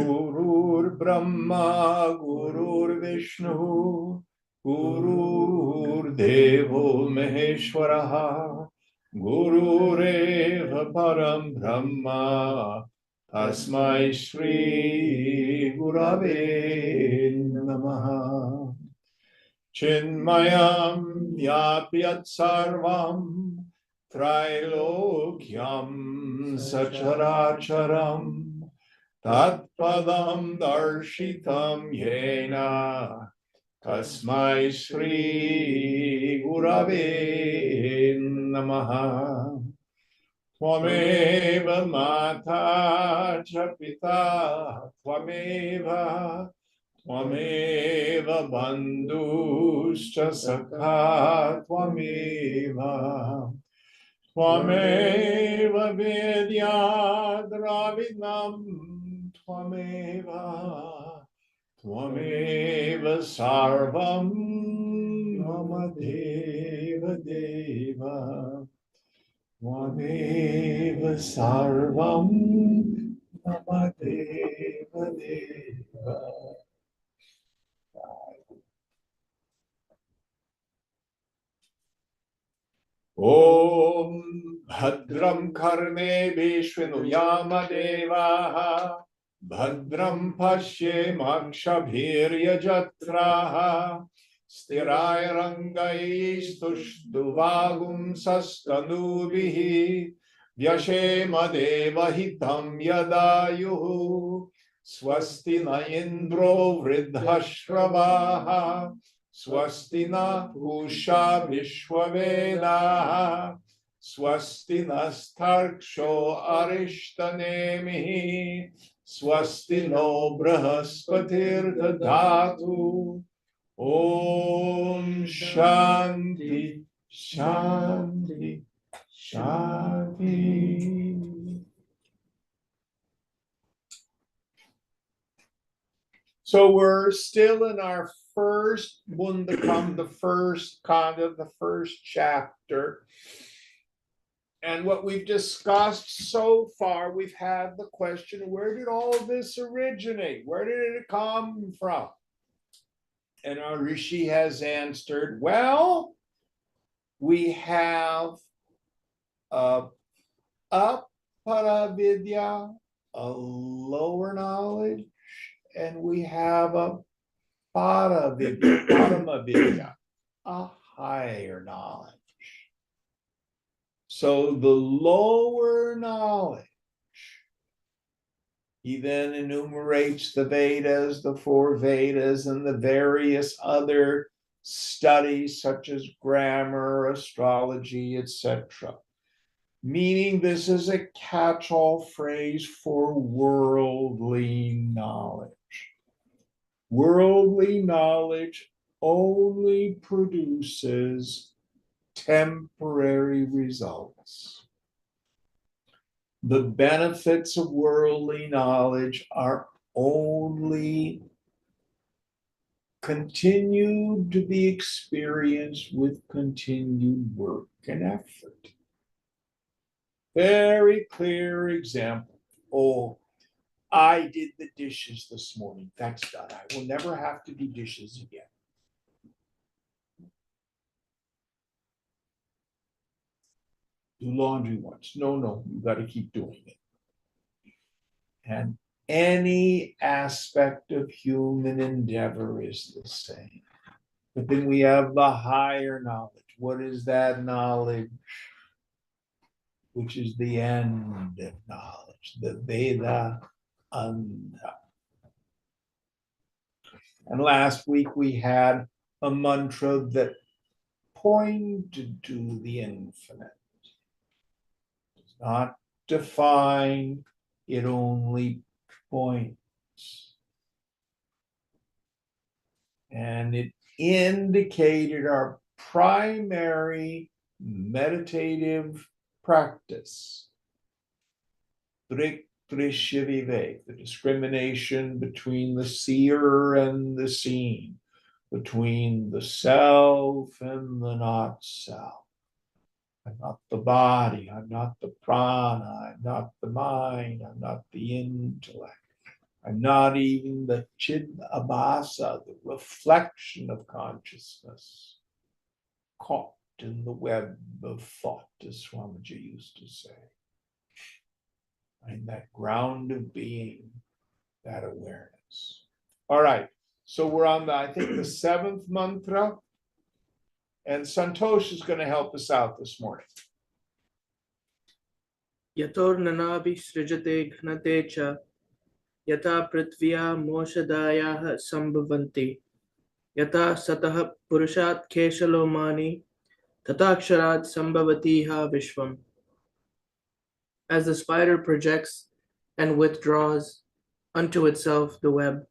Gurur Brahma, Gurur Vishnu, Gurur Devo Maheshwaraha, Gurureva Param Brahma, Tasmai Shri Gurave Namaha. Chinmayam Vyapyat Sarvam Trilokyam Sacharacharam Tatpadam Darshitam Yena Tasmai Shri Gurave Namaha. Tvameva Mata Cha Pita Tvameva Tvameva Bandhuscha Sakha Tvameva Tvameva Vidya Dravidam Tvameva Tvameva Sarvam Mama Deva Deva Tvameva Sarvam Mama Deva Deva. Om Bhadram Karne Vishnu Yama Devaha Bhadram Pashye Makshabhirya Jatraha Stirai Rangai Stushtvagum Sastanubihi Vyashema Devahitam Yadayuhu Swasti na Indro Vridhashrabaha Swasti na Pusha Vishwavedaha Swasti nastarksho arishtanemihi Swasti no brahaspatir dadatu. Om Shanti Shanti Shanti. So we're still in our first Mundakam, the first chapter. And what we've discussed so far, we've had the question, where did all this originate? Where did it come from? And our Rishi has answered, well, we have a Aparavidya, a lower knowledge, and we have a Paramavidya, a higher knowledge. So the lower knowledge, he then enumerates the Vedas, the 4 Vedas, and the various other studies such as grammar, astrology, etc. Meaning this is a catch-all phrase for worldly knowledge. Worldly knowledge only produces temporary results. The benefits of worldly knowledge are only continued to be experienced with continued work and effort. Very clear example. Oh, I did the dishes this morning. That's done. I will never have to do dishes again. Do laundry once. No, you got to keep doing it. And any aspect of human endeavor is the same. But then we have the higher knowledge. What is that knowledge? Which is the end of knowledge, the Veda Anda. And last week we had a mantra that pointed to the infinite. It's not defined, it only points. And it indicated our primary meditative practice. Drishya vivek, the discrimination between the seer and the seen, between the self and the not self. I'm not the body, I'm not the prana, I'm not the mind, I'm not the intellect. I'm not even the Chid-abhasa, the reflection of consciousness, caught in the web of thought, as Swamiji used to say. I'm that ground of being, that awareness. All right, so we're on I think the 7th mantra, and Santosh is going to help us out this morning. Yatornanabi srijate ghnate cha yata prithviya moshadayah sambhavanti yata satah purushat keshalomani tataksharat sambhavatiha vishvam. As the spider projects and withdraws unto itself the web,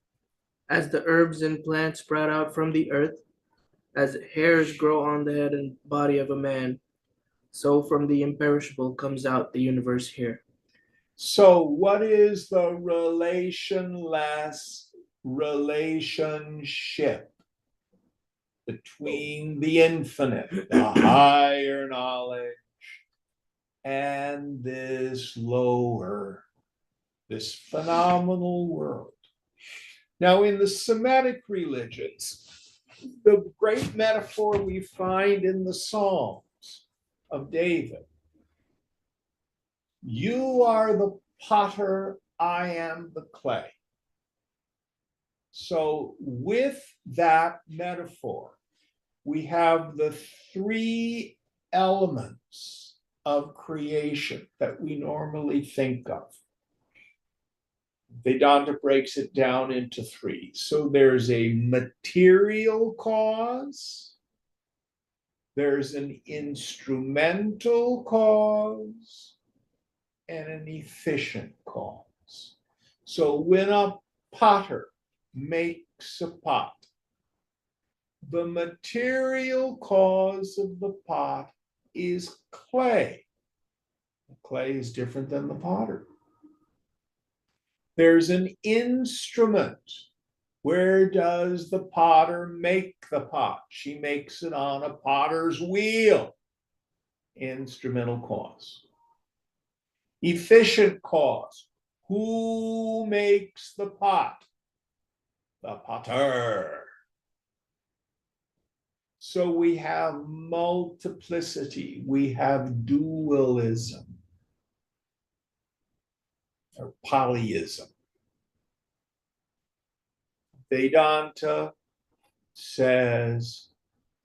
as the herbs and plants sprout out from the earth, as hairs grow on the head and body of a man, so from the imperishable comes out the universe here. So what is the relationless relationship between the infinite, the higher knowledge, and this lower, this phenomenal world? Now, in the Semitic religions, the great metaphor we find in the Psalms of David, you are the potter, I am the clay. So with that metaphor, we have the 3 elements of creation that we normally think of. Vedanta breaks it down into 3. So there's a material cause, there's an instrumental cause, and an efficient cause. So when a potter makes a pot, the material cause of the pot is clay. The clay is different than the potter. There's an instrument. Where does the potter make the pot? She makes it on a potter's wheel. Instrumental cause. Efficient cause. Who makes the pot? The potter. So we have multiplicity, we have dualism, or polyism. Vedanta says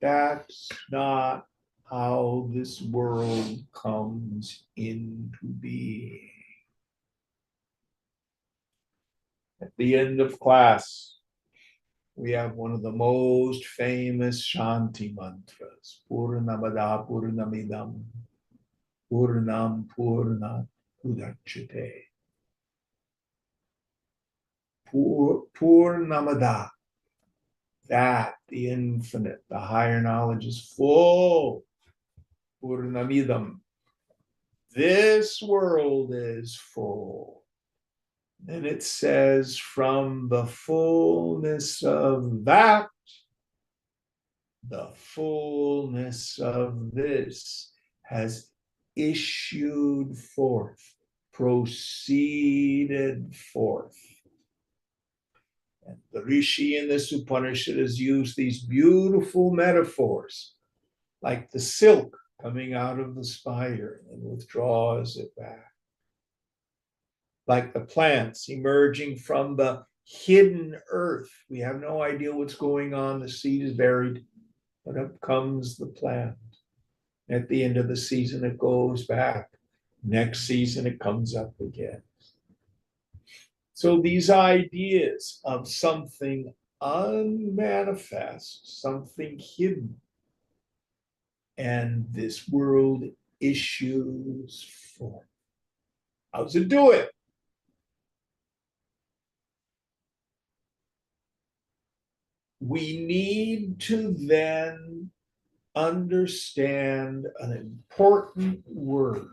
that's not how this world comes into being. At the end of class, we have one of the most famous Shanti mantras, Purnamada Purnamidam, Purnam Purnat Udachyate. Purnamada, that, the infinite, the higher knowledge is full. Purnamidam, this world is full. And it says, from the fullness of that, the fullness of this has issued forth, proceeded forth. And the Rishi in this Upanishad has used these beautiful metaphors, like the silk coming out of the spider and withdraws it back. Like the plants emerging from the hidden earth. We have no idea what's going on. The seed is buried, but up comes the plant. At the end of the season, it goes back. Next season, it comes up again. So these ideas of something unmanifest, something hidden, and this world issues forth. How does it do it? We need to then understand an important word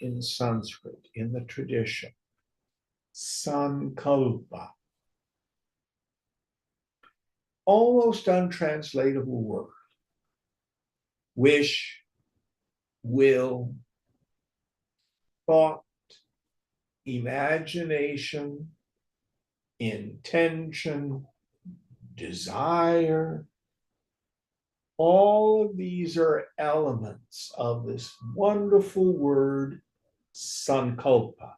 in Sanskrit, in the tradition, sankalpa. Almost untranslatable word. Wish, will, thought, imagination, intention, desire. All of these are elements of this wonderful word, sankalpa.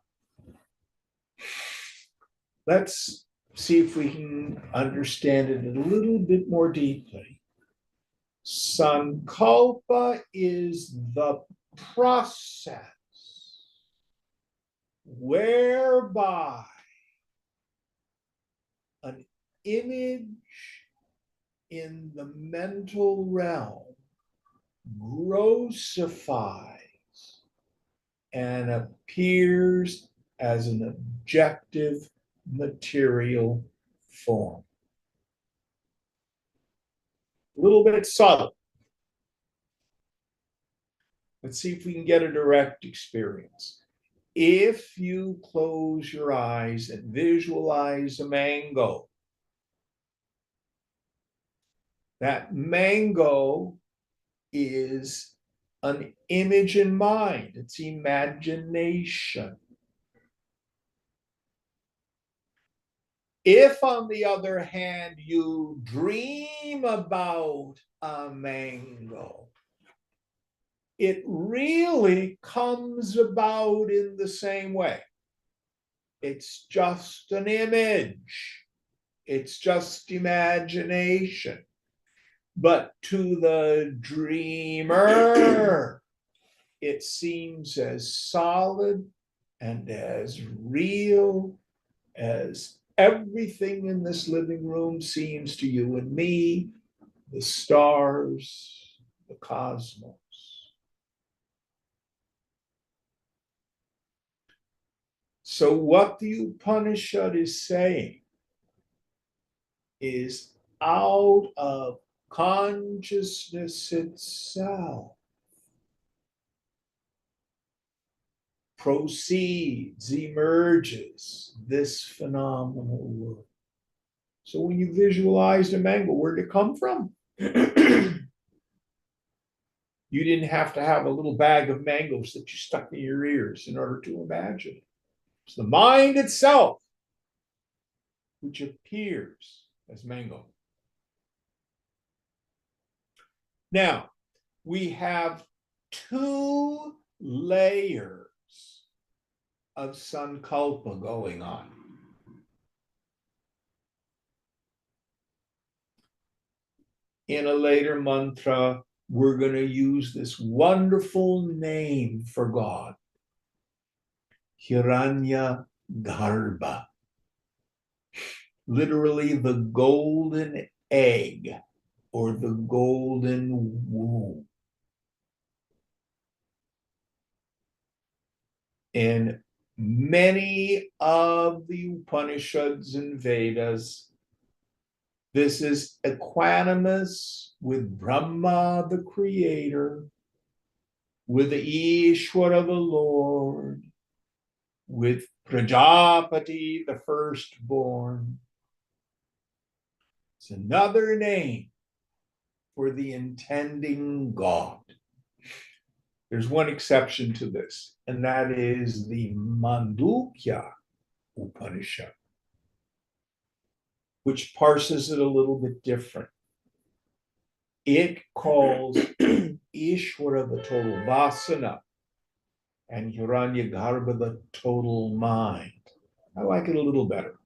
Let's see if we can understand it a little bit more deeply. Sankalpa is the process whereby an image in the mental realm grossifies and appears as an objective material form. A little bit subtle. Let's see if we can get a direct experience. If you close your eyes and visualize a mango, that mango is an image in mind, it's imagination. If, on the other hand, you dream about a mango, it really comes about in the same way. It's just an image. It's just imagination. But to the dreamer, it seems as solid and as real as everything in this living room seems to you and me, the stars, the cosmos. So what the Upanishad is saying is, out of consciousness itself proceeds, emerges this phenomenal world. So when you visualized a mango, where did it come from? You didn't have to have a little bag of mangoes that you stuck in your ears in order to imagine. It's the mind itself which appears as mango. Now, we have two layers of sankalpa going on. In a later mantra, we're going to use this wonderful name for God, Hiranya Garbha, literally the golden egg or the golden womb. In many of the Upanishads and Vedas, this is equanimous with Brahma, the creator, with the Ishvara, the Lord, with Prajapati, the firstborn. It's another name for the intending God. There's one exception to this, and that is the Mandukya Upanishad, which parses it a little bit different. It calls Ishvara the total vasana and Hiranyagarbha the total mind. I like it a little better.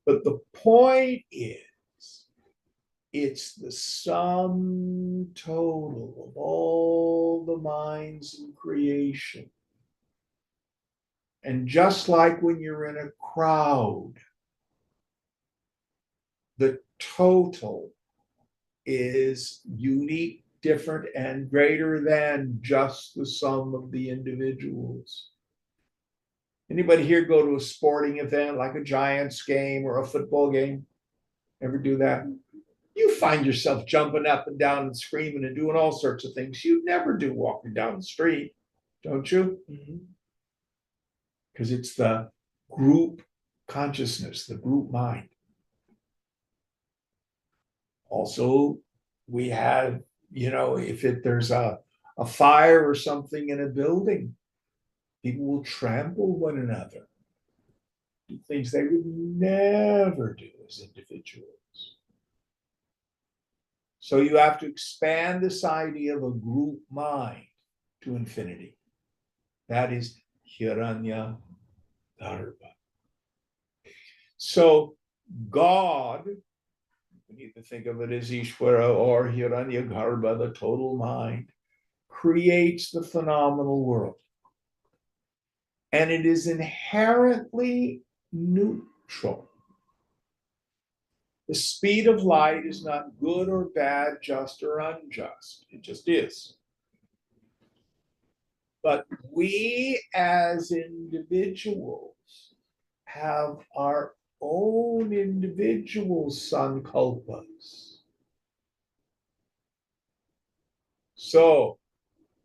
But the point is, it's the sum total of all the minds in creation. And just like when you're in a crowd, the total is unique, different, and greater than just the sum of the individuals. Anybody here go to a sporting event like a Giants game or a football game? Ever do that? You find yourself jumping up and down and screaming and doing all sorts of things you'd never do walking down the street, don't you? Because it's the group consciousness, the group mind. Also, we have, if there's a fire or something in a building, people will trample one another. do things they would never do as individuals. So you have to expand this idea of a group mind to infinity. That is Hiranya Garbha. So God, we need to think of it as Ishvara or Hiranya Garbha, the total mind, creates the phenomenal world. And it is inherently neutral. The speed of light is not good or bad, just or unjust. It just is. But we as individuals have our own individual sankalpas. So,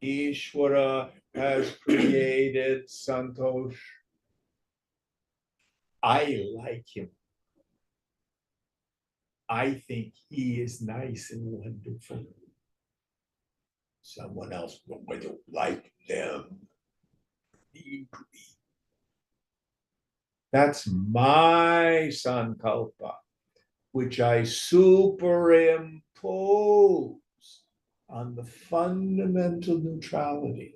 Ishvara has created Santosh. I like him. I think he is nice and wonderful. Someone else, I don't like them. That's my sankalpa, which I superimpose on the fundamental neutrality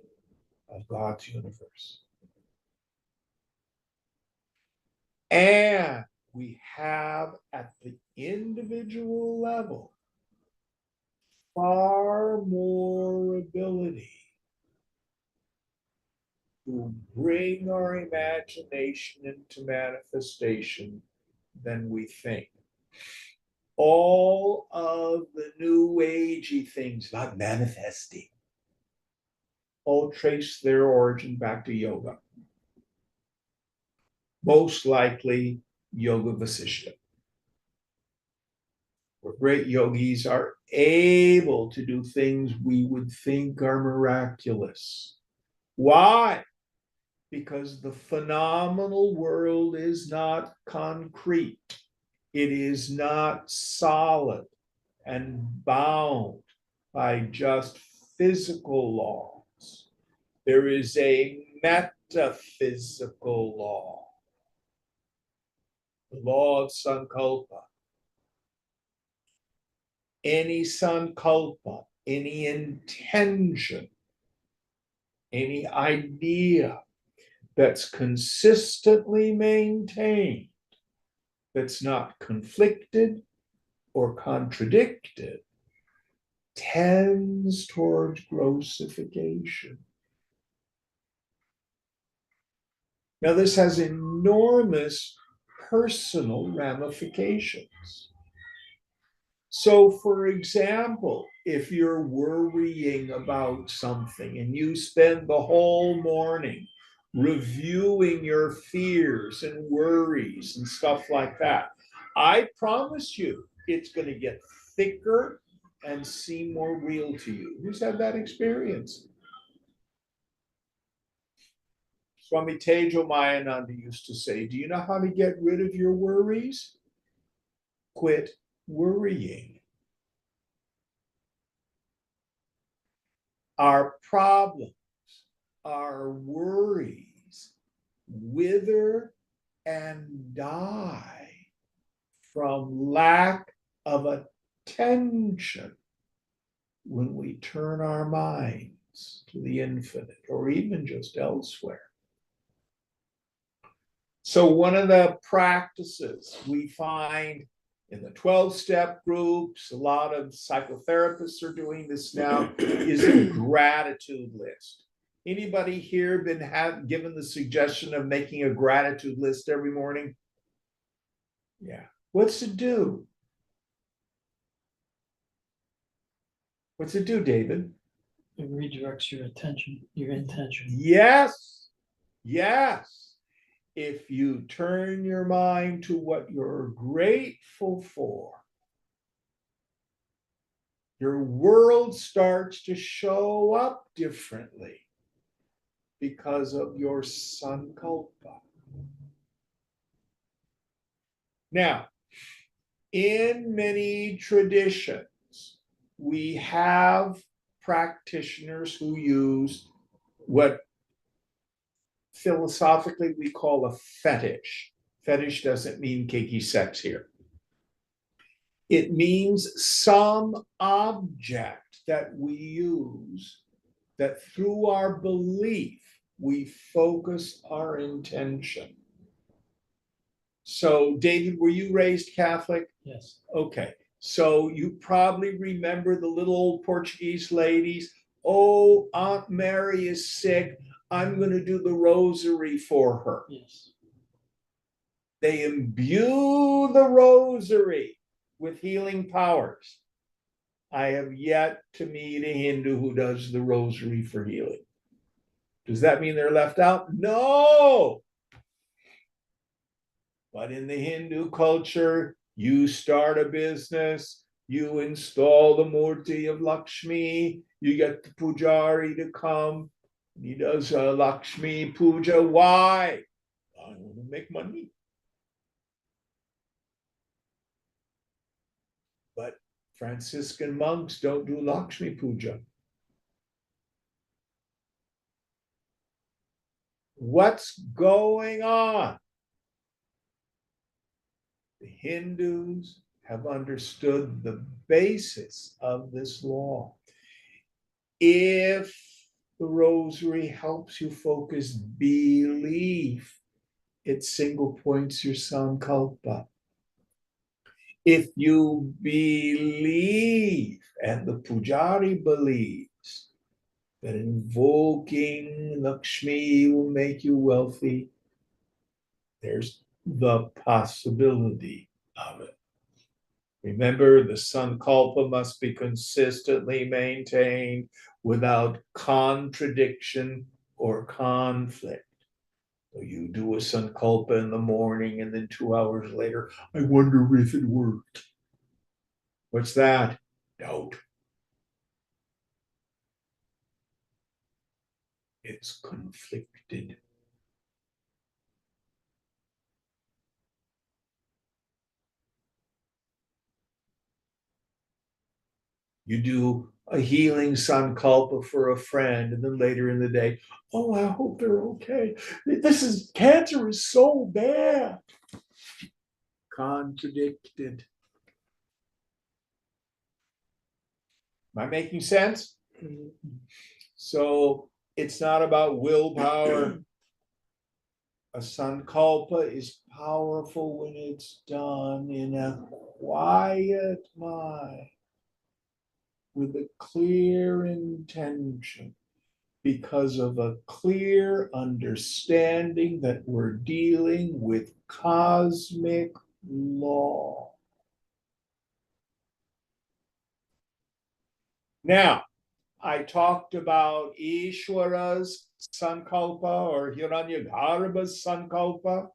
of God's universe. And we have at the individual level far more ability to bring our imagination into manifestation than we think. All of the new agey things about manifesting all trace their origin back to yoga. Most likely Yoga Vasishtha, where great yogis are able to do things we would think are miraculous. Why? Because the phenomenal world is not concrete. It is not solid and bound by just physical laws. There is a metaphysical law, the law of sankalpa. Any sankalpa, any intention, any idea that's consistently maintained, that's not conflicted or contradicted, tends towards grossification. Now, this has enormous personal ramifications. So, for example, if you're worrying about something and you spend the whole morning reviewing your fears and worries and stuff like that, I promise you it's going to get thicker and seem more real to you. Who's had that experience? Swami Tejo Mayananda used to say, do you know how to get rid of your worries? Quit worrying. Our problems, our worries wither and die from lack of attention when we turn our minds to the infinite or even just elsewhere. So one of the practices we find in the 12-step groups, a lot of psychotherapists are doing this now, is a gratitude list. Anybody here been given the suggestion of making a gratitude list every morning? Yeah. What's it do? What's it do, David? It redirects your attention, your intention. Yes. Yes. If you turn your mind to what you're grateful for, your world starts to show up differently because of your sankalpa. Now, in many traditions, we have practitioners who use what philosophically we call a fetish. Fetish doesn't mean kinky sex here. It means some object that we use, that through our belief, we focus our intention. So, David, were you raised Catholic? Yes. Okay. So you probably remember the little old Portuguese ladies. Oh, Aunt Mary is sick. I'm going to do the rosary for her. Yes. They imbue the rosary with healing powers. I have yet to meet a Hindu who does the rosary for healing. Does that mean they're left out? No. But in the Hindu culture, you start a business, you install the Murti of Lakshmi, you get the Pujari to come, he does a Lakshmi Puja. Why? I want to make money. But Franciscan monks don't do Lakshmi Puja. What's going on? The Hindus have understood the basis of this law. If the rosary helps you focus belief, it single points your sankalpa. If you believe, and the pujari believes, that invoking Lakshmi will make you wealthy, there's the possibility of it. Remember, the sankalpa must be consistently maintained without contradiction or conflict. So you do a sankalpa in the morning, and then 2 hours later, I wonder if it worked. What's that? Doubt. It's conflicted. You do a healing sankalpa for a friend, and then later in the day, oh, I hope they're okay. Cancer is so bad. Contradicted. Am I making sense? So it's not about willpower. A sankalpa is powerful when it's done in a quiet mind with a clear intention, because of a clear understanding that we're dealing with cosmic law. Now, I talked about Ishwara's sankalpa or Hiranyagarbha's sankalpa.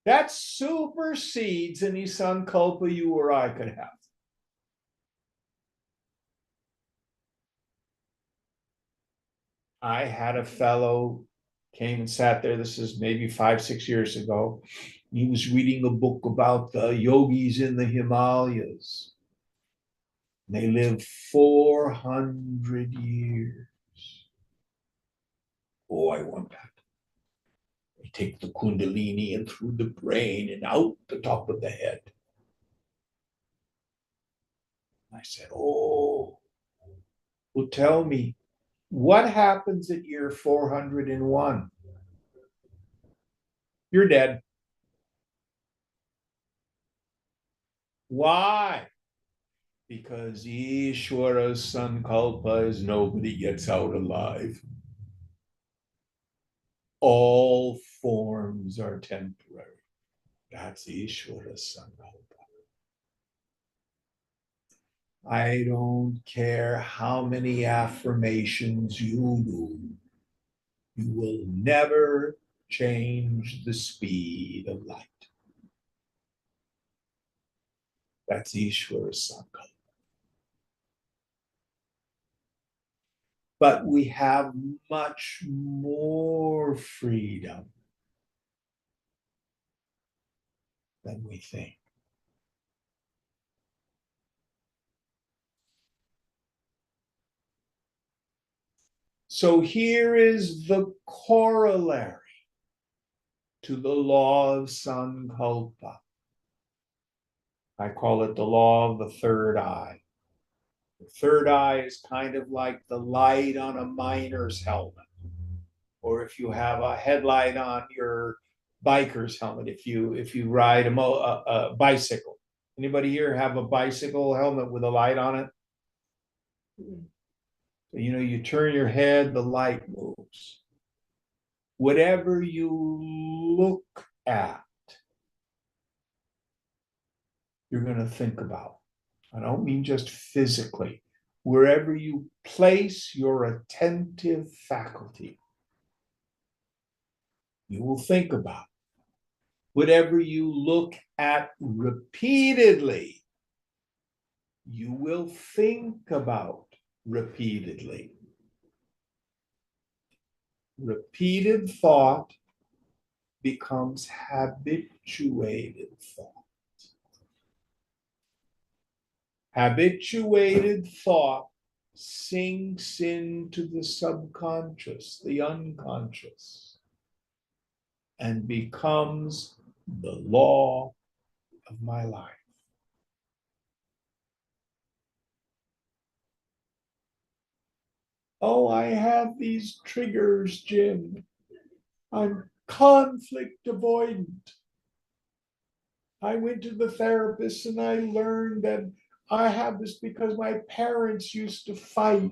That supersedes any sankalpa you or I could have. I had a fellow came and sat there. This is maybe 5-6 years ago. He was reading a book about the yogis in the Himalayas. They live 400 years. Oh, I want that. They take the kundalini in through the brain and out the top of the head. I said, oh, well, tell me, what happens at year 401? You're dead. Why? Because Ishwara's sankalpa is nobody gets out alive. All forms are temporary. That's Ishwara's sankalpa. I don't care how many affirmations you do, you will never change the speed of light. That's Ishwara's sankalpa. But we have much more freedom than we think. So here is the corollary to the law of Sankalpa. I call it the law of the third eye. The third eye is kind of like the light on a miner's helmet, or if you have a headlight on your biker's helmet, if you ride a bicycle. Anybody here have a bicycle helmet with a light on it? So, you turn your head, the light moves. Whatever you look at, you're going to think about. I don't mean just physically. Wherever you place your attentive faculty, you will think about. Whatever you look at repeatedly, you will think about repeatedly. Repeated thought becomes habituated thought. Habituated thought sinks into the subconscious, the unconscious, and becomes the law of my life. Oh, I have these triggers, Jim. I'm conflict avoidant. I went to the therapist and I learned that I have this because my parents used to fight.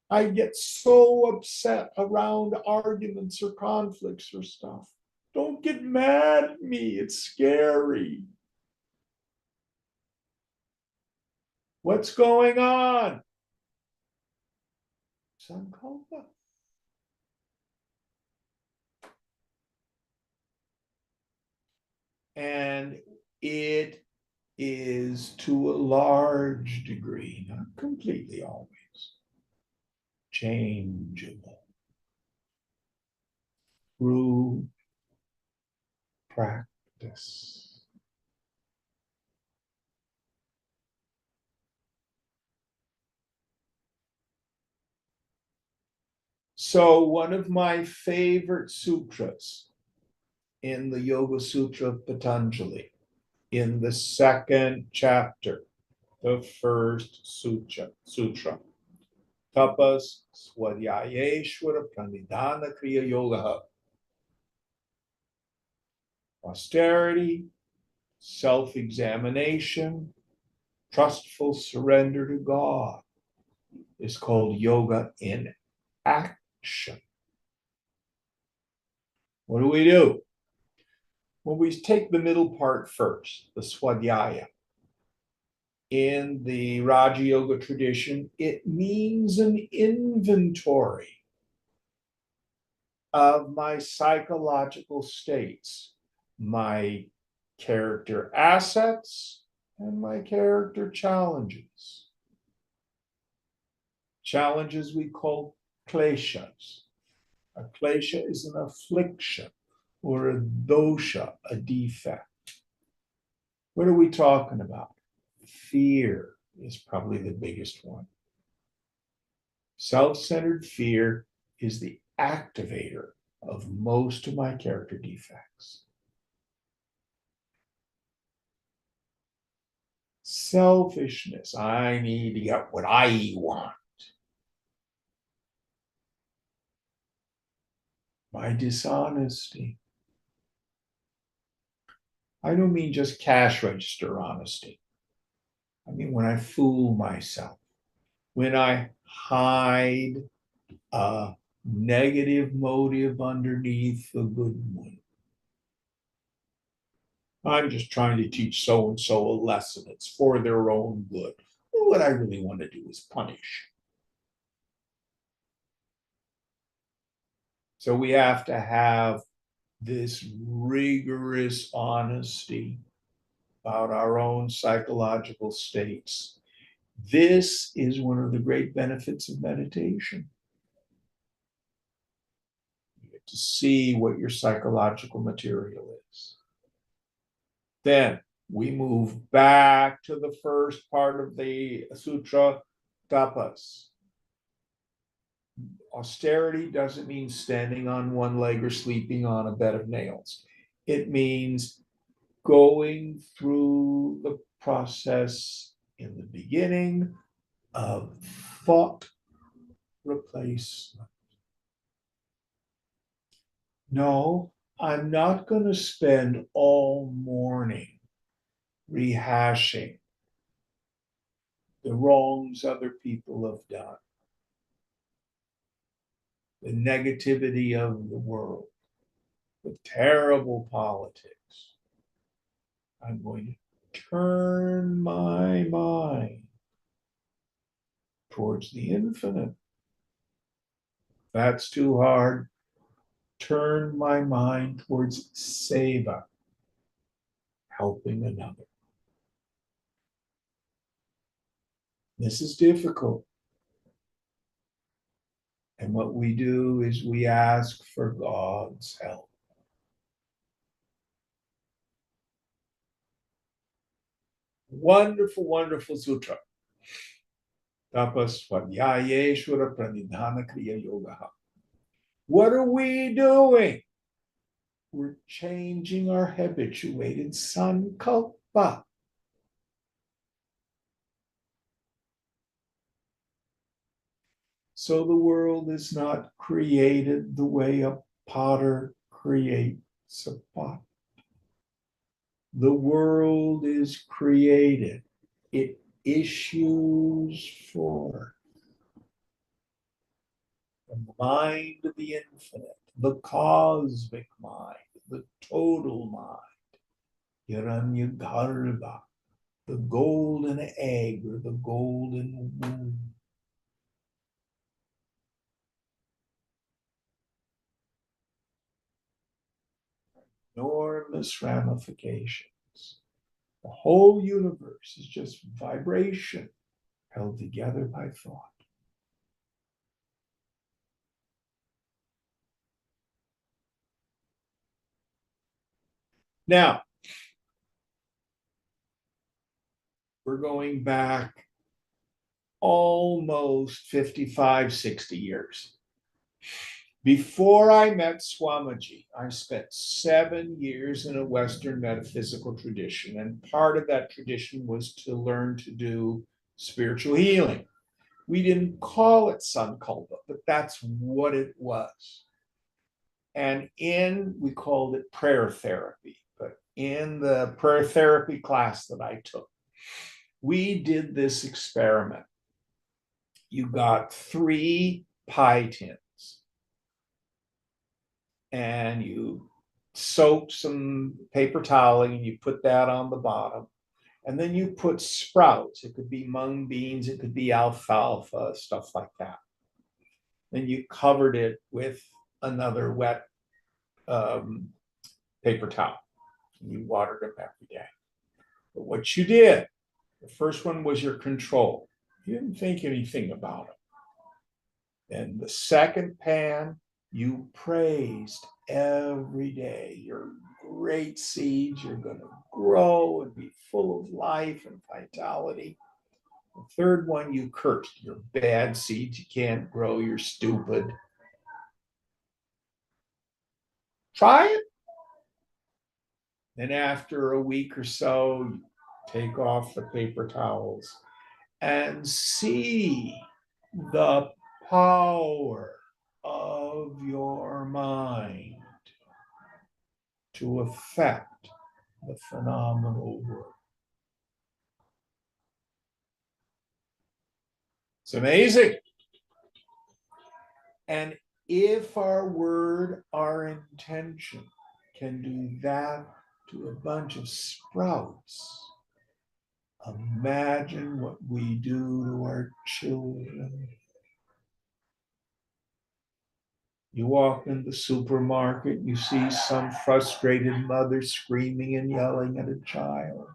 I get so upset around arguments or conflicts or stuff. Don't get mad at me. It's scary. What's going on? Sankalpa. And it is to a large degree, not completely always, changeable through practice. So one of my favorite sutras in the Yoga Sutra of Patanjali, in the second chapter, the first sutra, tapas swadhyayeshvara pranidhana kriya yoga. Austerity, self-examination, trustful surrender to God is called yoga in action. What do? Well, we take the middle part first, the swadhyaya. In the Raja Yoga tradition, it means an inventory of my psychological states, my character assets, and my character challenges. Challenges we call kleshas. A klesha is an affliction or a dosha, a defect. What are we talking about? Fear is probably the biggest one. Self-centered fear is the activator of most of my character defects. Selfishness, I need to get what I want. My dishonesty. I don't mean just cash register honesty. I mean when I fool myself, when I hide a negative motive underneath the good one. I'm just trying to teach so-and-so a lesson. It's for their own good. Well, what I really want to do is punish. So we have to have this rigorous honesty about our own psychological states. This is one of the great benefits of meditation. You get to see what your psychological material is. Then we move back to the first part of the sutra, tapas. Austerity doesn't mean standing on one leg or sleeping on a bed of nails. It means going through the process in the beginning of thought replacement. No, I'm not going to spend all morning rehashing the wrongs other people have done, the negativity of the world, the terrible politics. I'm going to turn my mind towards the infinite. That's too hard. Turn my mind towards seva, helping another. This is difficult. And what we do is we ask for God's help. Wonderful, wonderful sutra. Tapas Swadhyayeshwara Pranidhana Kriya Yoga. What are we doing? We're changing our habituated sankalpa. So the world is not created the way a potter creates a pot. The world is created. It issues forth. The mind of the infinite, the cosmic mind, the total mind, Hiranyagarbha, the golden egg or the golden womb. Enormous ramifications. The whole universe is just vibration held together by thought. Now, we're going back almost 55, 60 years. Before I met Swamiji, I spent 7 years in a Western metaphysical tradition, and part of that tradition was to learn to do spiritual healing. We didn't call it Sankalpa, but that's what it was. And we called it prayer therapy, but in the prayer therapy class that I took, we did this experiment. You got 3 pie tins, and you soak some paper toweling and you put that on the bottom. And then you put sprouts. It could be mung beans, it could be alfalfa, stuff like that. Then you covered it with another wet paper towel. You watered them every day. But what you did, the first one was your control. You didn't think anything about it. Then the second pan, you praised every day. Your great seeds, you're going to grow and be full of life and vitality. The third one, you cursed. You're bad seeds, you can't grow, you're stupid. Try it. Then after a week or so, you take off the paper towels and see the power of your mind to affect the phenomenal world. It's amazing. And if our word, our intention can do that to a bunch of sprouts, imagine what we do to our children. You walk in the supermarket, you see some frustrated mother screaming and yelling at a child.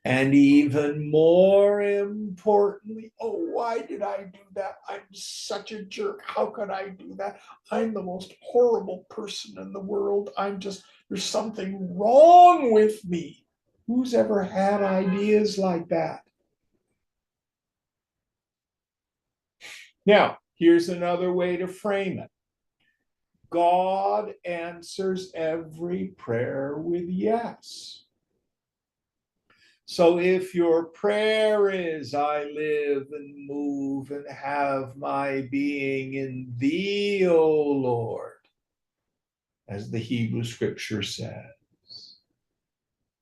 And even more importantly, oh, why did I do that? I'm such a jerk. How could I do that? I'm the most horrible person in the world. There's something wrong with me. Who's ever had ideas like that? Now, here's another way to frame it. God answers every prayer with yes. So if your prayer is, I live and move and have my being in thee, O Lord, as the Hebrew scripture says,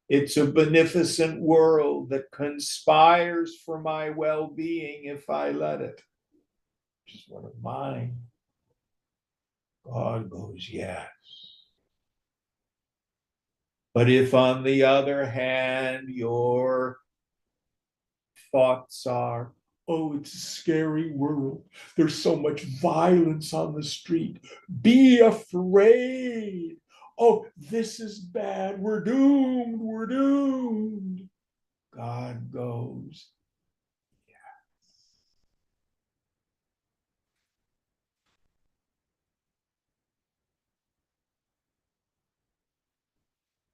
it's a beneficent world that conspires for my well-being if I let it, which is one of mine. God goes, yes. But if, on the other hand, your thoughts are, oh, it's a scary world. There's so much violence on the street. Be afraid. Oh, this is bad. We're doomed. We're doomed. God goes,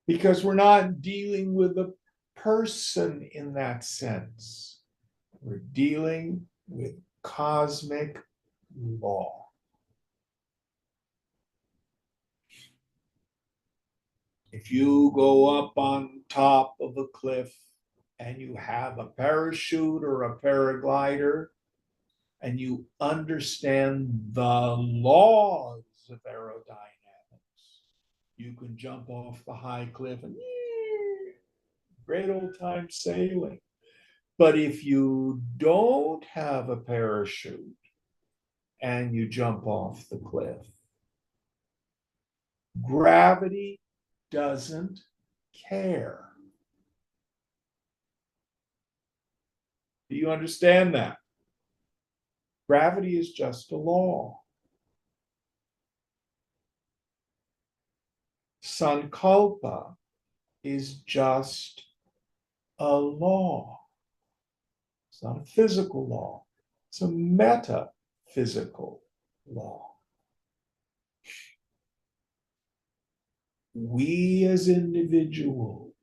because we're not dealing with a person in that sense. We're dealing with cosmic law. If you go up on top of a cliff and you have a parachute or a paraglider and you understand the laws of aerodynamics, you can jump off the high cliff and great old time sailing. But if you don't have a parachute and you jump off the cliff, gravity doesn't care. Do you understand that? Gravity is just a law. Sankalpa is just a law. It's not a physical law. It's a metaphysical law. We as individuals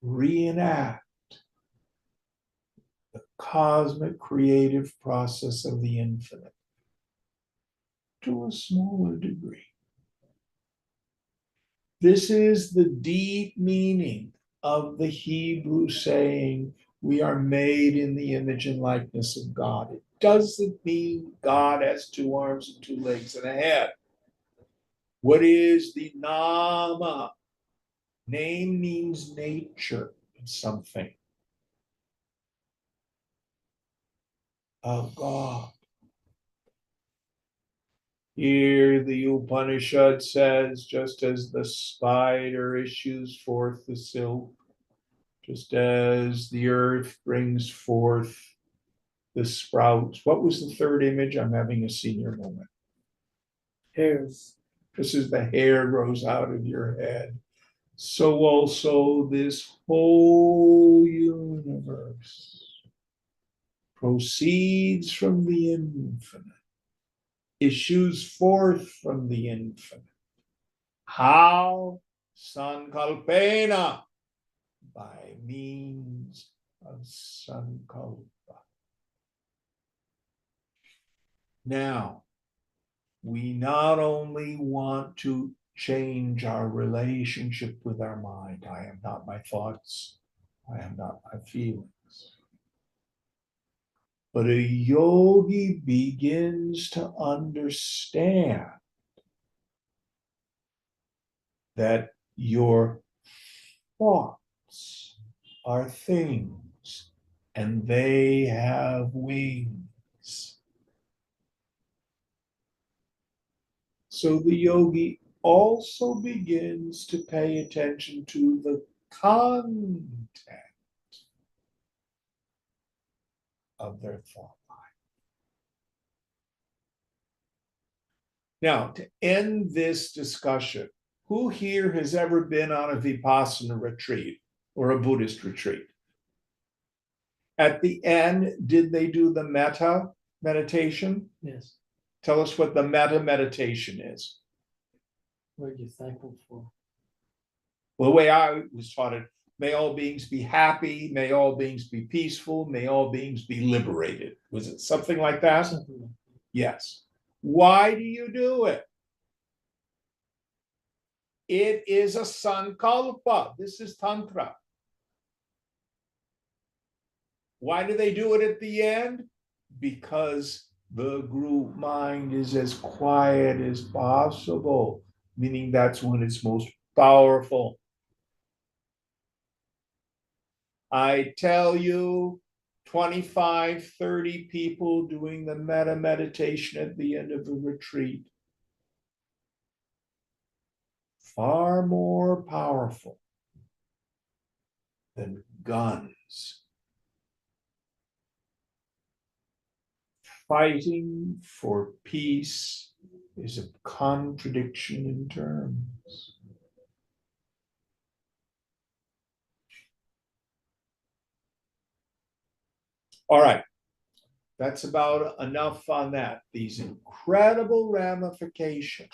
reenact the cosmic creative process of the infinite to a smaller degree. This is the deep meaning of the Hebrew saying, we are made in the image and likeness of God. It doesn't mean God has 2 arms and 2 legs and a head. What is the nama? Name means nature of something, of God. Here the Upanishad says, just as the spider issues forth the silk, just as the earth brings forth the sprouts. What was the third image? I'm having a senior moment. Hairs. Just as the hair grows out of your head, so also this whole universe proceeds from the infinite, issues forth from the infinite. How? Sankalpena, by means of sankalpa. Now, we not only want to change our relationship with our mind. I am not my thoughts. I am not my feelings. But a yogi begins to understand that your thoughts are things and they have wings. So the yogi also begins to pay attention to the content of their thought life. Now, to end this discussion, who here has ever been on a Vipassana retreat or a Buddhist retreat? At the end, did they do the metta meditation? Yes. Tell us what the metta meditation is. What are you thankful for? Well, the way I was taught it, May all beings be happy. May all beings be peaceful. May all beings be liberated. Was it something like that? Something like Yes. Why do you do it? It is a sankalpa. This is Tantra. Why do they do it at the end? Because the group mind is as quiet as possible, meaning that's when it's most powerful. I tell you, 25, 30 people doing the metta meditation at the end of the retreat. Far more powerful than guns. Fighting for peace is a contradiction in terms. All right, that's about enough on that. These incredible ramifications.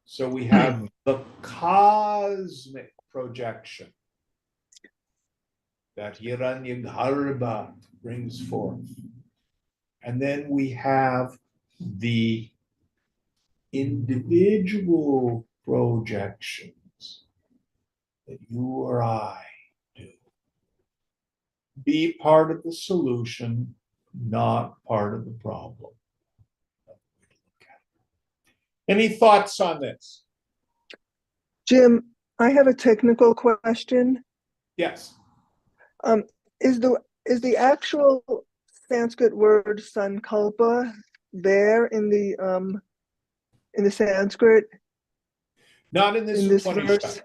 So we have the cosmic projection that Hiranyagarbha brings forth. And then we have the individual projections that you or I do. Be part of the solution, not part of the problem. Any thoughts on this? Jim, I have a technical question. Yes. Is the actual Sanskrit word sankalpa there in the Sanskrit Not in this in this Upanishad. verse?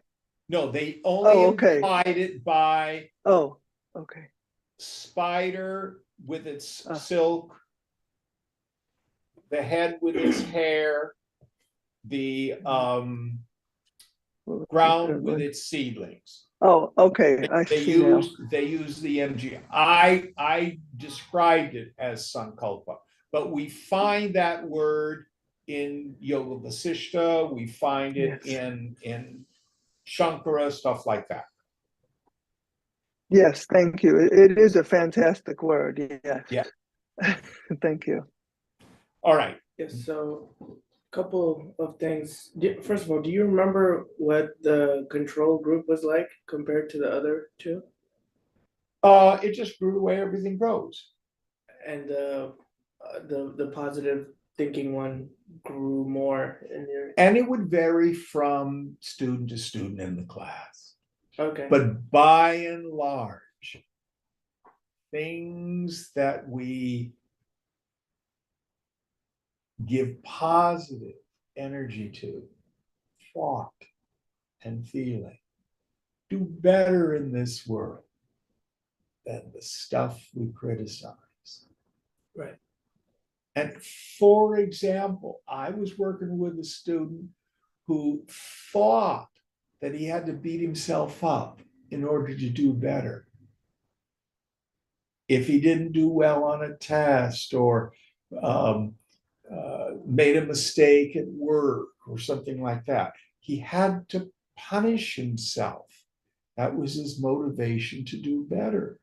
No, they only okay. implied it by Oh, okay. spider with its silk, the head with its hair, the ground with its seedlings. Oh, okay. I see now. They use the MG. I described it as sankalpa, but we find that word in Yoga Vasishta. We find it in Shankara, stuff like that. Yes, thank you. It is a fantastic word. Yes. Yeah. Thank you. All right. Yes, so a couple of things. First of all, do you remember what the control group was like compared to the other two? It just grew the way everything grows. And the positive thinking one grew more in your. And it would vary from student to student in the class. Okay. But by and large, things that we give positive energy to, thought and feeling, do better in this world than the stuff we criticize. Right. And for example, I was working with a student who thought that he had to beat himself up in order to do better. If he didn't do well on a test or made a mistake at work or something like that, he had to punish himself. That was his motivation to do better.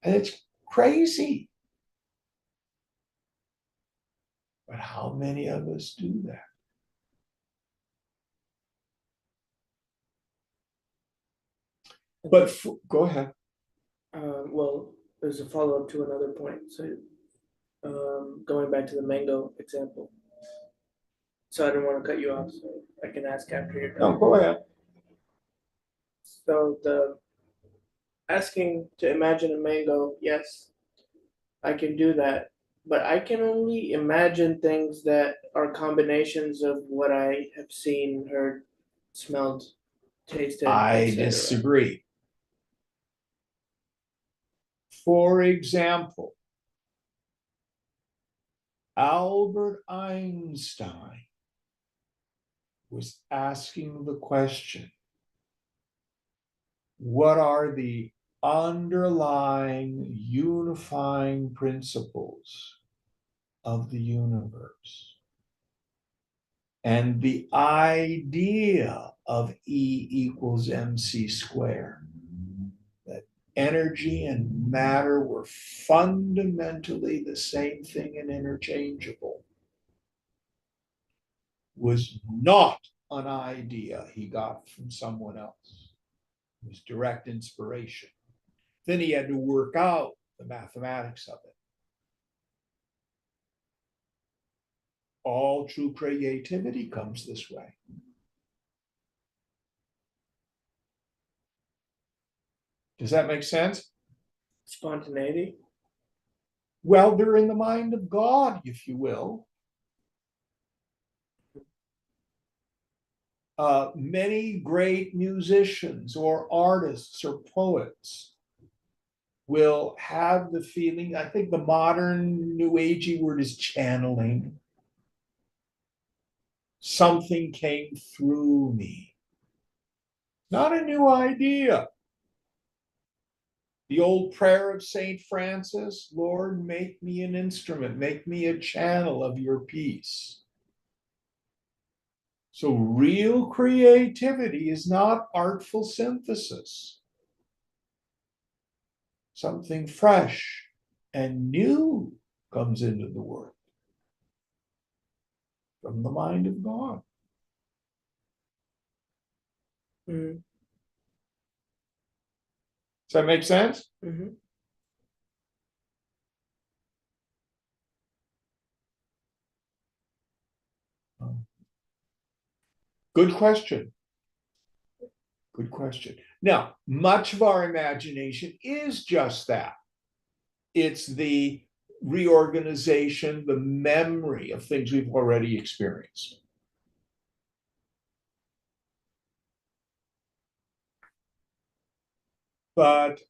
And it's crazy. But how many of us do that? But go ahead. Well, there's a follow-up to another point. So going back to the mango example. So I don't want to cut you off, so I can ask after you're done. No, go ahead. So the asking to imagine a mango, yes, I can do that. But I can only imagine things that are combinations of what I have seen, heard, smelled, tasted. I etc. disagree. For example, Albert Einstein was asking the question, what are the underlying unifying principles of the universe? And the idea of E equals mc squared. That energy and matter were fundamentally the same thing and interchangeable. Was not an idea he got from someone else. It was direct inspiration. Then he had to work out the mathematics of it. All true creativity comes this way. Does that make sense? Spontaneity. Well, they're in the mind of God, if you will. Many great musicians or artists or poets will have the feeling, I think the modern new agey word is channeling. Something came through me. Not a new idea. The old prayer of St. Francis, Lord, make me an instrument, make me a channel of your peace. So real creativity is not artful synthesis. Something fresh and new comes into the world from the mind of God. Mm-hmm. Does that make sense? Mm-hmm. Good question. Good question. Now, much of our imagination is just that. It's the reorganization, the memory of things we've already experienced. But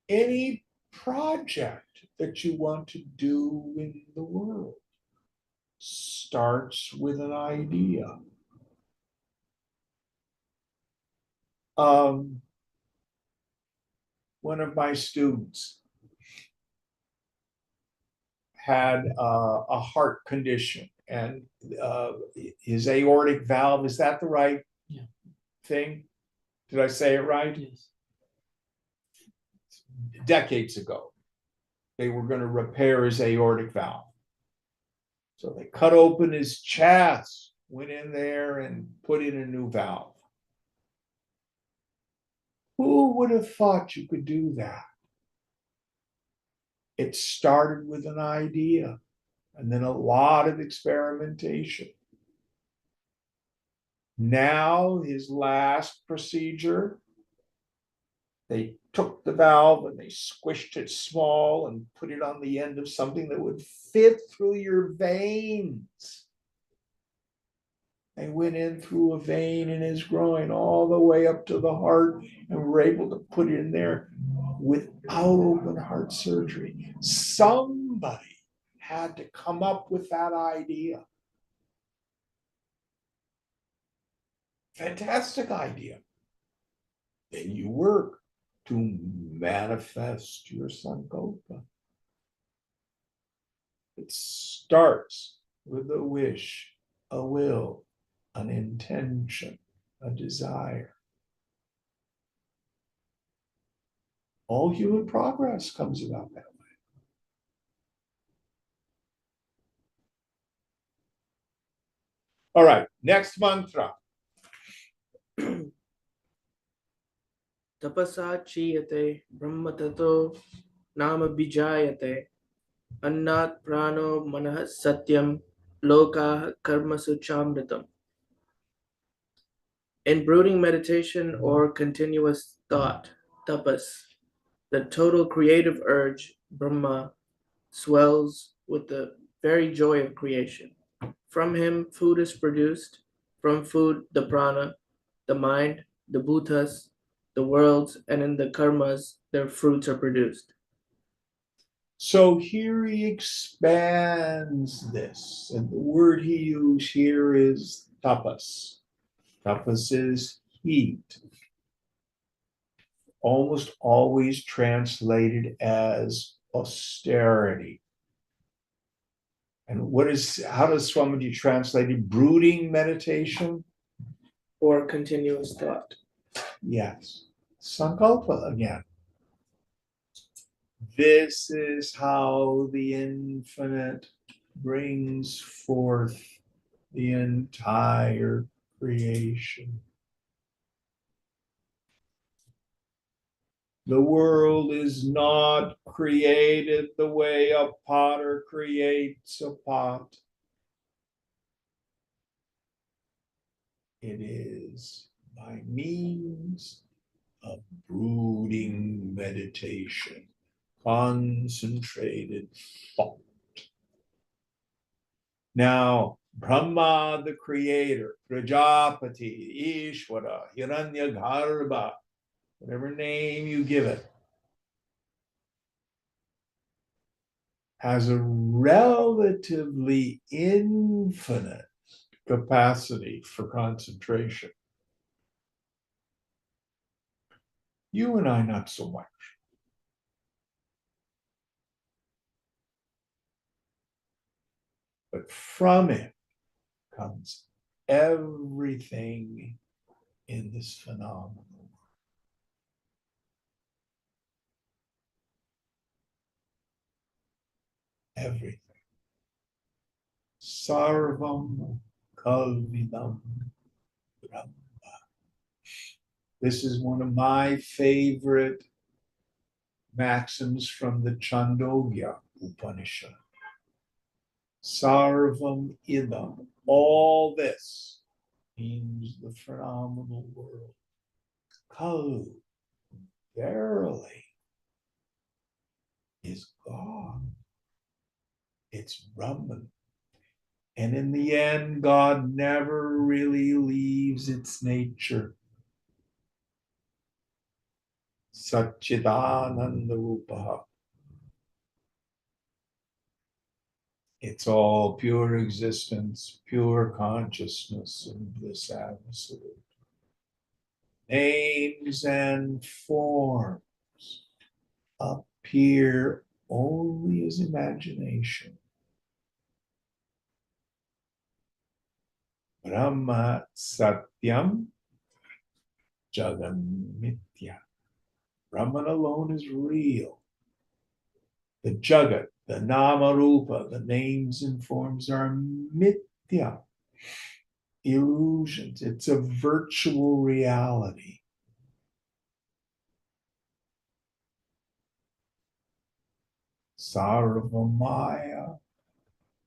any project that you want to do in the world starts with an idea. One of my students had a heart condition, and his aortic valve, is that the right thing? Did I say it right? Yes. Decades ago, they were going to repair his aortic valve. So they cut open his chest, went in there and put in a new valve. Who would have thought you could do that? It started with an idea and then a lot of experimentation. Now, his last procedure, they took the valve and they squished it small and put it on the end of something that would fit through your veins. They went in through a vein in his groin all the way up to the heart and were able to put it in there without open heart surgery. Somebody had to come up with that idea. Fantastic idea. Then you work to manifest your sankalpa. It starts with a wish, a will, an intention, a desire. All human progress comes about that way. All right, next mantra. Tapasa chiyate brahma tato nama bijayate annat prano manah satyam lokah karmasu chamritam. In brooding meditation or continuous thought, tapas, the total creative urge, Brahma, swells with the very joy of creation. From him, food is produced. From food, the prana, the mind, the bhutas, the worlds, and in the karmas, their fruits are produced. So here he expands this, and the word he used here is tapas. Tapas is heat, almost always translated as austerity. And how does Swamiji translate it? Brooding meditation? or continuous thought. Yes. Sankalpa again. This is how the infinite brings forth the entire creation. The world is not created the way a potter creates a pot. It is by means of brooding meditation, concentrated thought. Now, Brahma, the creator, Prajapati, Ishvara, Hiranyagarbha, whatever name you give it, has a relatively infinite capacity for concentration. You and I, not so much. But from it comes everything in this phenomenon. Everything. Sarvam Kalvidam Brahma. This is one of my favorite maxims from the Chandogya Upanishad. Sarvam Idam. All this means the phenomenal world. Kalu, verily, is God. It's Brahman. And in the end, God never really leaves its nature. Satchidananda Rupaha. It's all pure existence, pure consciousness, and bliss absolute. Names and forms appear only as imagination. Brahma Satyam Jagam Mithya. Brahman alone is real. The Jagat, the Nama Rupa, the names and forms are Mithya, illusions. It's a virtual reality. Sarvamaya,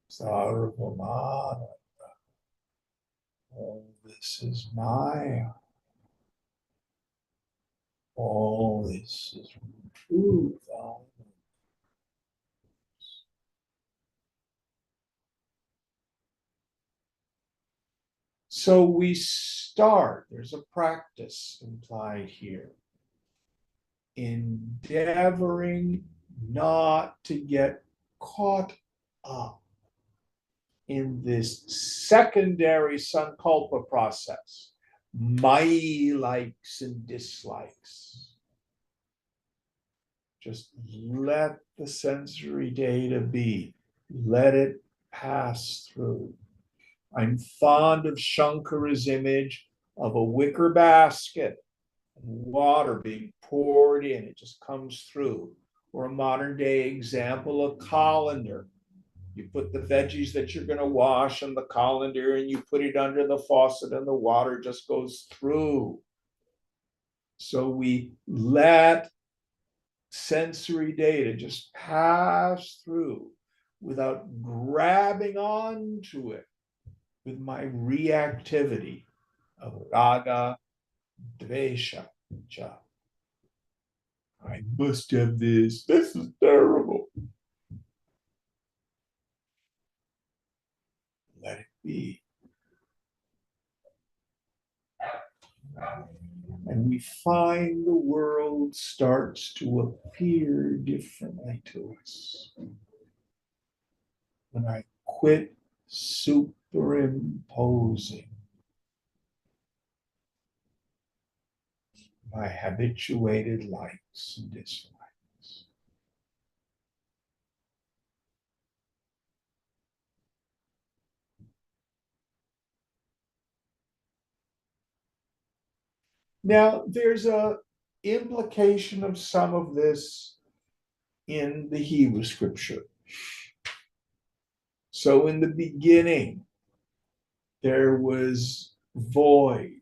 Sarvamana. All this is Maya. All this is truth. So we start, there's a practice implied here, endeavoring not to get caught up in this secondary sankalpa process, my likes and dislikes. Just let the sensory data be, let it pass through. I'm fond of Shankara's image of a wicker basket and water being poured in. It just comes through. Or a modern day example, a colander. You put the veggies that you're going to wash in the colander and you put it under the faucet and the water just goes through. So we let sensory data just pass through without grabbing onto it with my reactivity of raga, dvesha, cha. I must have this. This is terrible. Let it be. And we find the world starts to appear differently to us. When I quit superimposing my habituated likes and dislikes. Now, there's a implication of some of this in the Hebrew scripture. So in the beginning, there was void,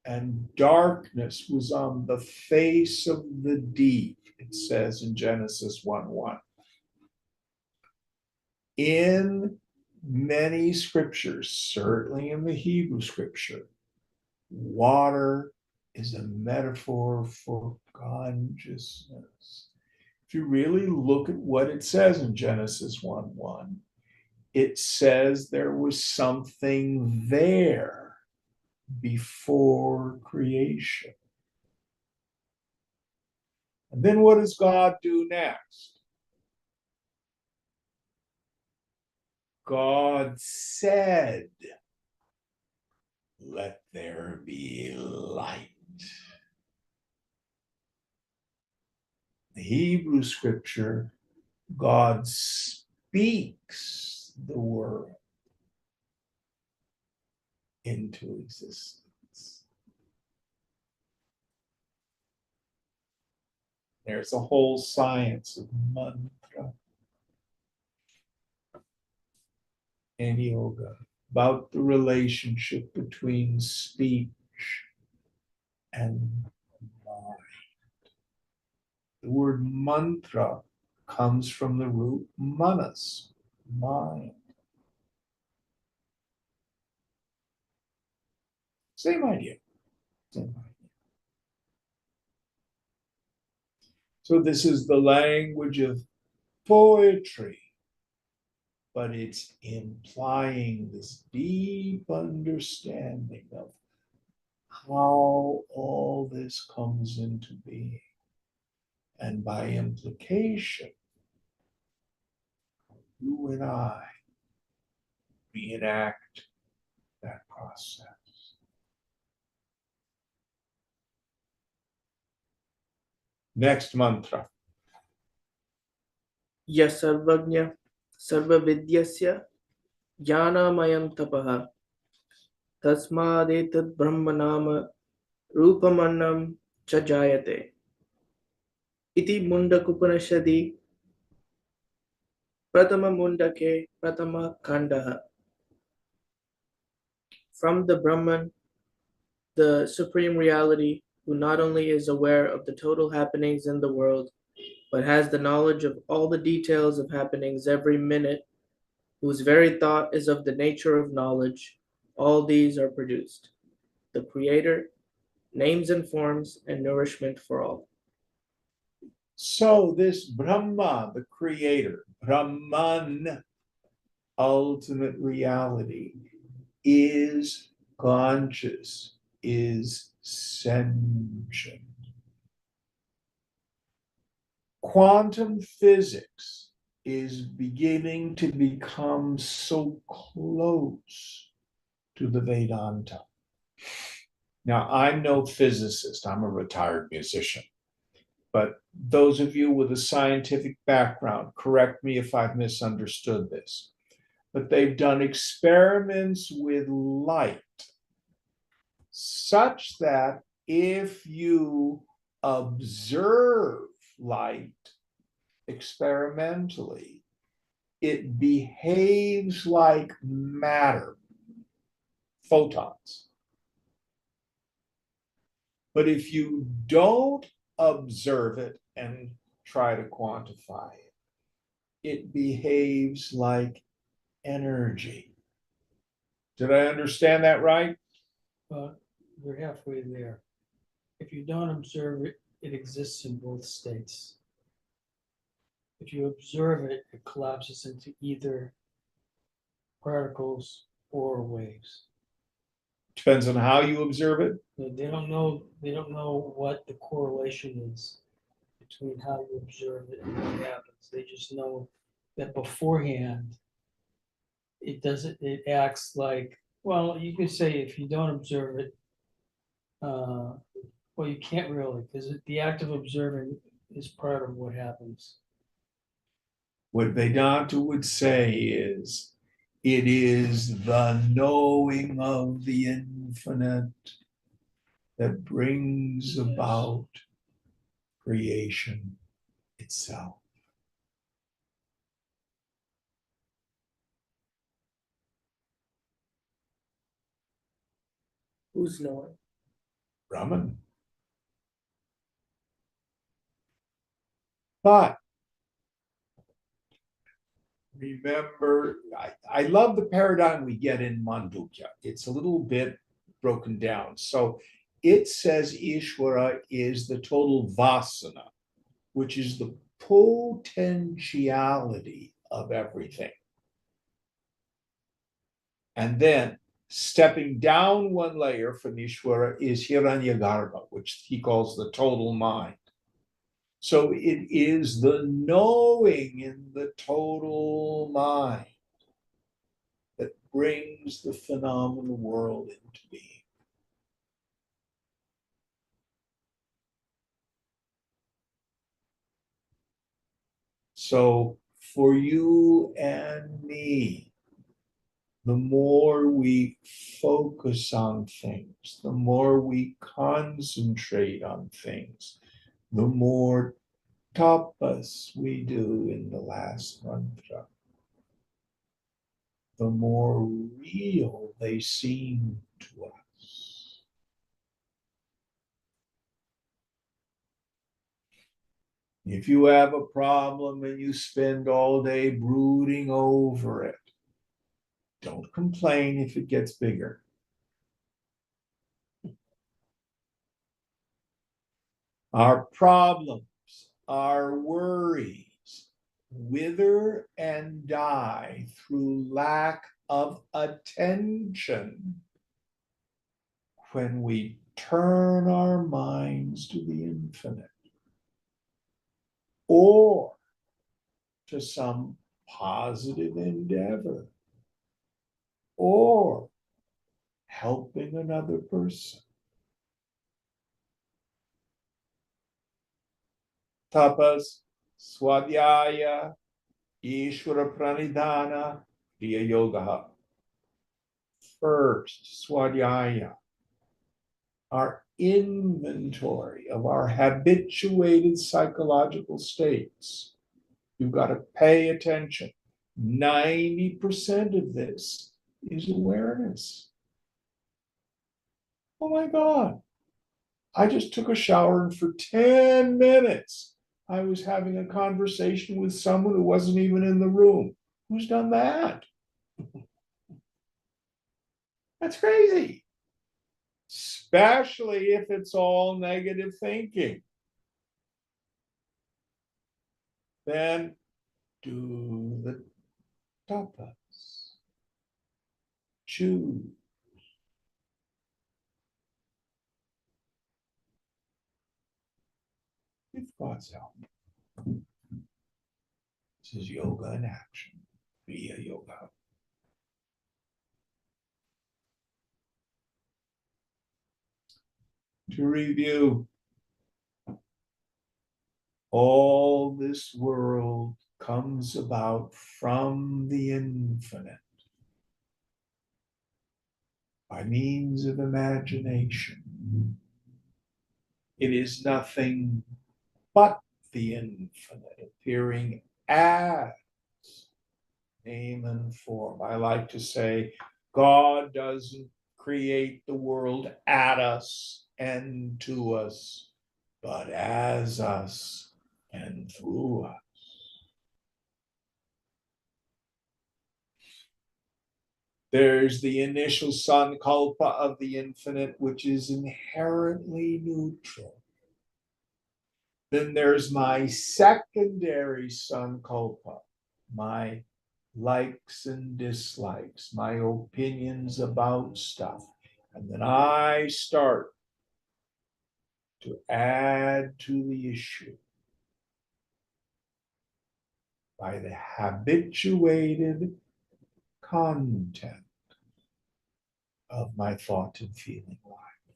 and darkness was on the face of the deep, it says in Genesis 1:1. In many scriptures, certainly in the Hebrew scripture, water is a metaphor for consciousness. If you really look at what it says in Genesis 1:1, it says there was something there before creation. And then what does God do next? God said, "Let there be light." The Hebrew scripture, God speaks the world into existence. There's a whole science of mantra and yoga about the relationship between speech and mind. The word mantra comes from the root manas, mind. Same idea. Same idea. So this is the language of poetry, but it's implying this deep understanding of how all this comes into being. And by implication, you and I reenact that process. Next mantra. यः सर्वज्ञ सर्वविद्यस्य ज्ञानमयं तपः तस्मादेतद् ब्रह्म नाम रूपमन्नं च जायते इति मुण्डकोपनिषदि प्रथममुण्डके प्रथमखण्डः. From the Brahman, the supreme reality, who not only is aware of the total happenings in the world, but has the knowledge of all the details of happenings every minute, whose very thought is of the nature of knowledge, all these are produced. The Creator, names and forms, and nourishment for all. So this Brahma, the creator, Brahman, ultimate reality, is conscious, is sentient. Quantum physics is beginning to become so close to the Vedanta. Now, I'm no physicist, I'm a retired musician. But those of you with a scientific background, correct me if I've misunderstood this. But they've done experiments with light such that if you observe light experimentally, it behaves like matter, photons. But if you don't observe it and try to quantify it, it behaves like energy. Did I understand that right? We're halfway there. If you don't observe it, it exists in both states. If you observe it, it collapses into either particles or waves. Depends on how you observe it. They don't know what the correlation is between how you observe it and what happens. They just know that beforehand it acts like, well, you could say if you don't observe it, well, you can't really, because the act of observing is part of what happens. What Vedanta would say is, it is the knowing of the infinite that brings about creation itself. Who's knowing? Brahman. But remember, I love the paradigm we get in Mandukya. It's a little bit broken down. So it says Ishvara is the total vasana, which is the potentiality of everything. And then stepping down one layer from Ishvara is Hiranyagarbha, which he calls the total mind. So it is the knowing in the total mind that brings the phenomenal world into being. So for you and me, the more we focus on things, the more we concentrate on things, the more tapas we do in the last mantra, the more real they seem to us. If you have a problem and you spend all day brooding over it, don't complain if it gets bigger. Our problems, our worries wither and die through lack of attention when we turn our minds to the infinite or to some positive endeavor or helping another person. Tapas, Swadhyaya, Ishvara Pranidhana, Kriya Yoga. First, Swadhyaya, our inventory of our habituated psychological states. You've got to pay attention. 90% of this is awareness. Oh my God. I just took a shower and for 10 minutes, I was having a conversation with someone who wasn't even in the room. Who's done that? That's crazy. Especially if it's all negative thinking. Then do the tapas. Choose. With God's help. This is yoga in action. Kriya Yoga. To review, all this world comes about from the infinite by means of imagination. It is nothing but the infinite appearing as name and form. I like to say, God doesn't create the world at us and to us, but as us and through us. There's the initial sankalpa of the infinite, which is inherently neutral. Then there's my secondary sankalpa, my likes and dislikes, my opinions about stuff. And then I start to add to the issue by the habituated content of my thought and feeling life.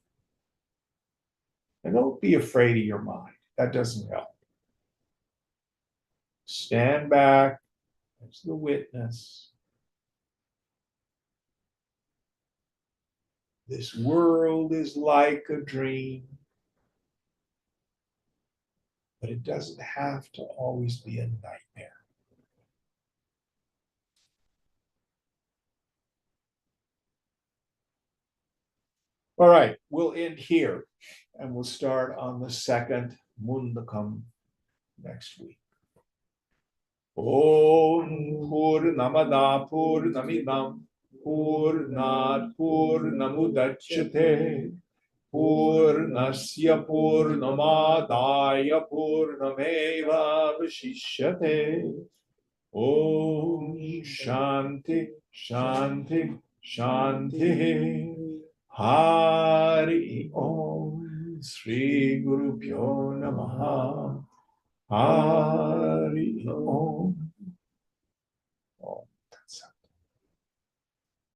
And don't be afraid of your mind. That doesn't help. Stand back as the witness. This world is like a dream, but it doesn't have to always be a nightmare. All right, we'll end here and we'll start on the second Mundakam next week. Om Purnamada Purnamidam Purnat Purnamudachyate Purnasya Purnamadaya Purnameva Vashishyate. Om Shanti Shanti Shanti. Hari Om Sri Guru Pyo Namaha. Hari Om.